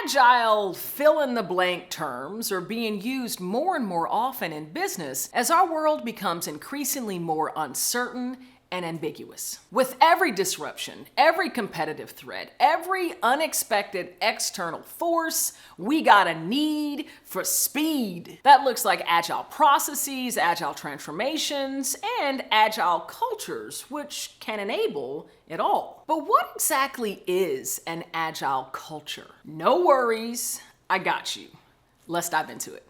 Agile fill-in-the-blank terms are being used more and more often in business as our world becomes increasingly more uncertain and ambiguous. With every disruption, every competitive threat, every unexpected external force, we got a need for speed. That looks like agile processes, agile transformations, and agile cultures, which can enable it all. But what exactly is an agile culture? No worries, I got you. Let's dive into it.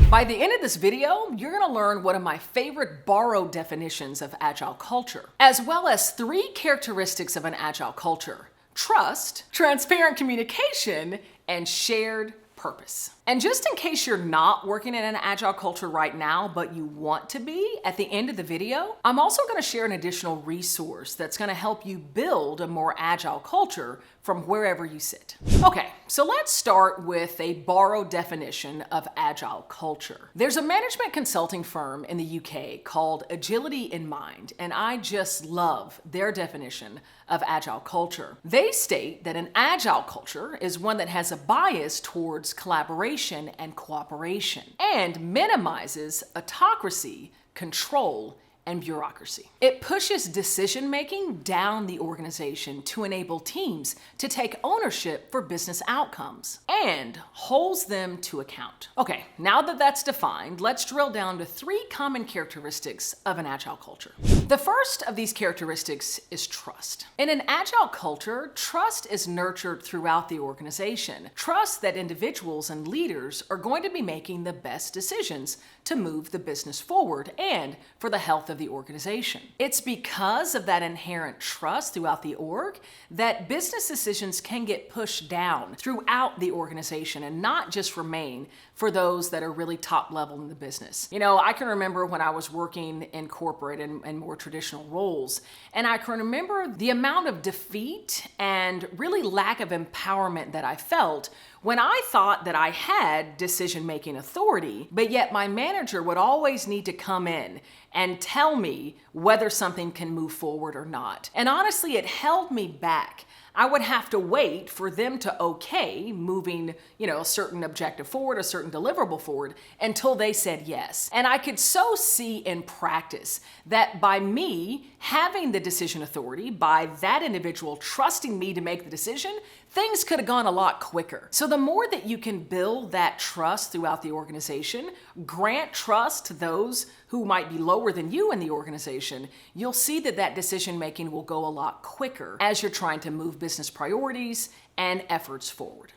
By the end of this video, you're gonna learn one of my favorite borrowed definitions of agile culture, as well as 3 characteristics of an agile culture: trust, transparent communication, and shared purpose. And just in case you're not working in an agile culture right now, but you want to be, at the end of the video, I'm also gonna share an additional resource that's gonna help you build a more agile culture from wherever you sit. Okay, so let's start with a borrowed definition of agile culture. There's a management consulting firm in the UK called Agility in Mind, and I just love their definition of agile culture. They state that an agile culture is one that has a bias towards collaboration and cooperation and minimizes autocracy, control, and bureaucracy. It pushes decision-making down the organization to enable teams to take ownership for business outcomes and holds them to account. Okay, now that that's defined, let's drill down to 3 common characteristics of an agile culture. The first of these characteristics is trust. In an agile culture, trust is nurtured throughout the organization. Trust that individuals and leaders are going to be making the best decisions to move the business forward and for the health of the organization. It's because of that inherent trust throughout the org that business decisions can get pushed down throughout the organization and not just remain for those that are really top level in the business. You know, I can remember when I was working in corporate and more traditional roles, and I can remember the amount of defeat and really lack of empowerment that I felt when I thought that I had decision-making authority, but yet my manager would always need to come in and tell me whether something can move forward or not. And honestly, it held me back. I would have to wait for them to okay moving, a certain objective forward, a certain deliverable forward, until they said yes. And I could so see in practice that by me having the decision authority, by that individual trusting me to make the decision, things could have gone a lot quicker. So the more that you can build that trust throughout the organization, grant trust to those who might be lower than you in the organization, you'll see that that decision making will go a lot quicker as you're trying to move business priorities and efforts forward.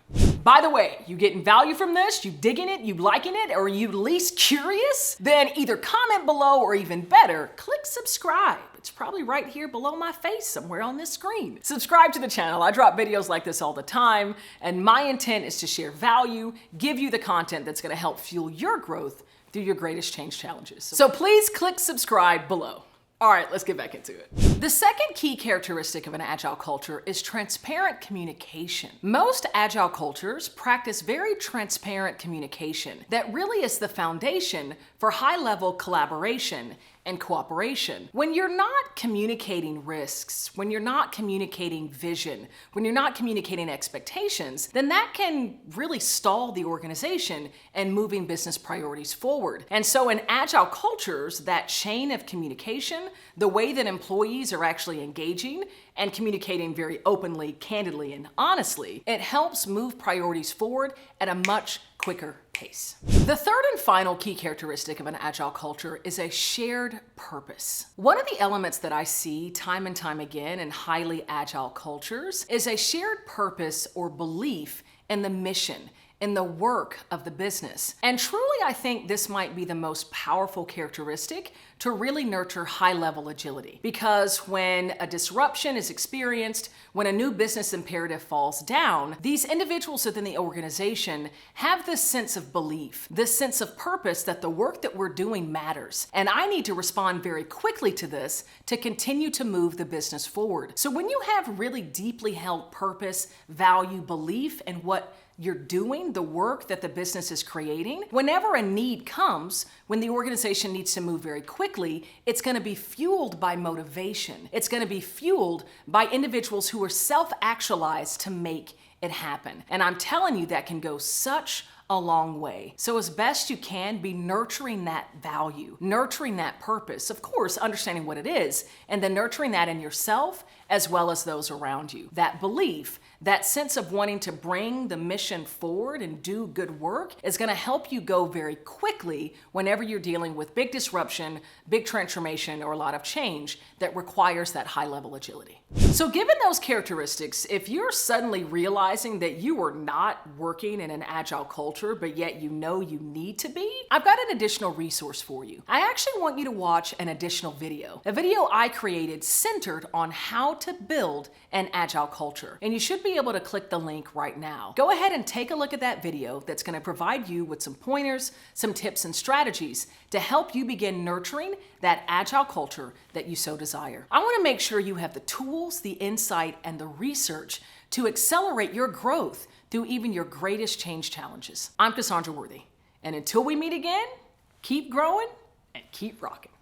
By the way, you getting value from this? You digging it? You liking it? Or are you at least curious? Then either comment below or even better, click subscribe. It's probably right here below my face somewhere on this screen. Subscribe to the channel. I drop videos like this all the time, and my intent is to share value, give you the content that's gonna help fuel your growth through your greatest change challenges. So please click subscribe below. All right, let's get back into it. The second key characteristic of an agile culture is transparent communication. Most agile cultures practice very transparent communication that really is the foundation for high-level collaboration and cooperation. When you're not communicating risks, when you're not communicating vision, when you're not communicating expectations, then that can really stall the organization and moving business priorities forward. And so in agile cultures, that chain of communication, the way that employees are actually engaging and communicating very openly, candidly, and honestly, it helps move priorities forward at a much quicker pace. The third and final key characteristic of an agile culture is a shared purpose. One of the elements that I see time and time again in highly agile cultures is a shared purpose or belief in the mission, in the work of the business. And truly, I think this might be the most powerful characteristic to really nurture high-level agility. Because when a disruption is experienced, when a new business imperative falls down, these individuals within the organization have this sense of belief, this sense of purpose that the work that we're doing matters. And I need to respond very quickly to this to continue to move the business forward. So when you have really deeply held purpose, value, belief in what you're doing, the work that the business is creating, whenever a need comes, when the organization needs to move very quickly, it's going to be fueled by motivation. It's going to be fueled by individuals who are self-actualized to make it happen. And I'm telling you, that can go such a long way. So as best you can, be nurturing that value, nurturing that purpose, of course, understanding what it is, and then nurturing that in yourself as well as those around you. That belief, that sense of wanting to bring the mission forward and do good work is going to help you go very quickly whenever you're dealing with big disruption, big transformation, or a lot of change that requires that high level agility. So given those characteristics, if you're suddenly realizing that you are not working in an agile culture, but yet you know you need to be, I've got an additional resource for you. I actually want you to watch an additional video, a video I created centered on how to build an agile culture. And you should be able to click the link right now. Go ahead and take a look at that video that's going to provide you with some pointers, some tips and strategies to help you begin nurturing that agile culture that you so desire. I want to make sure you have the tools, the insight, and the research to accelerate your growth through even your greatest change challenges. I'm Cassandra Worthy, and until we meet again, keep growing and keep rocking.